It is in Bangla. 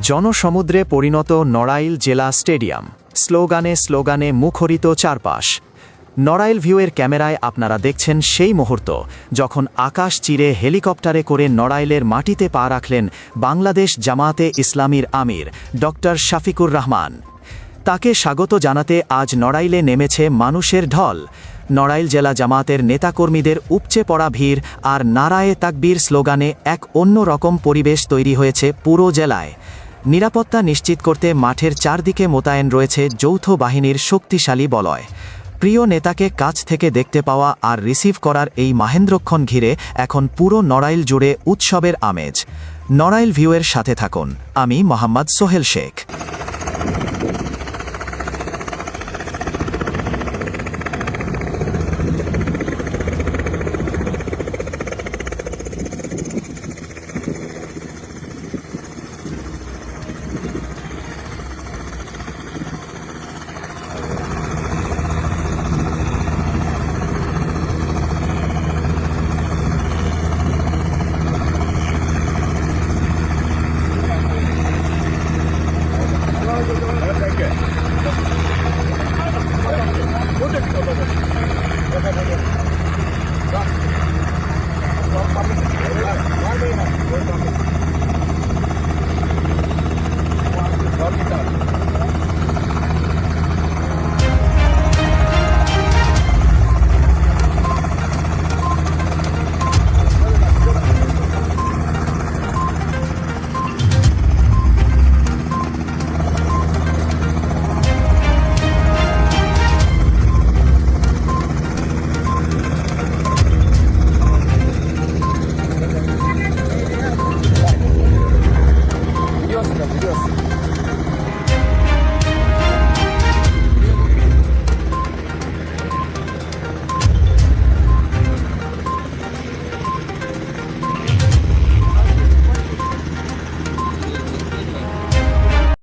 জনসমুদ্রে পরিণত নড়াইল জেলা স্টেডিয়াম, স্লোগানে স্লোগানে মুখরিত চারপাশ। নড়াইল ভিউয়ের ক্যামেরায় আপনারা দেখছেন সেই মুহূর্ত যখন আকাশ চিরে হেলিকপ্টারে করে নড়াইলের মাটিতে পা রাখলেন বাংলাদেশ জামায়াতে ইসলামীর আমির ডক্টর শফিকুর রহমান। তাকে স্বাগত জানাতে আজ নড়াইলে নেমেছে মানুষের ঢল। নড়াইল জেলা জামায়াতের নেতাকর্মীদের উপচে পড়া ভিড় আর নারায়ে তাকবীর স্লোগানে এক অন্য রকম পরিবেশ তৈরি হয়েছে পুরো জেলায়। নিরাপত্তা নিশ্চিত করতে মাঠের চারদিকে মোতায়েন রয়েছে যৌথ বাহিনীর শক্তিশালী বলয়। প্রিয় নেতাকে কাছ থেকে দেখতে পাওয়া আর রিসিভ করার এই মাহেন্দ্রক্ষণ ঘিরে এখন পুরো নড়াইল জুড়ে উৎসবের আমেজ। নড়াইল ভিউয়ের সাথে থাকুন, আমি মোহাম্মদ সোহেল শেখ।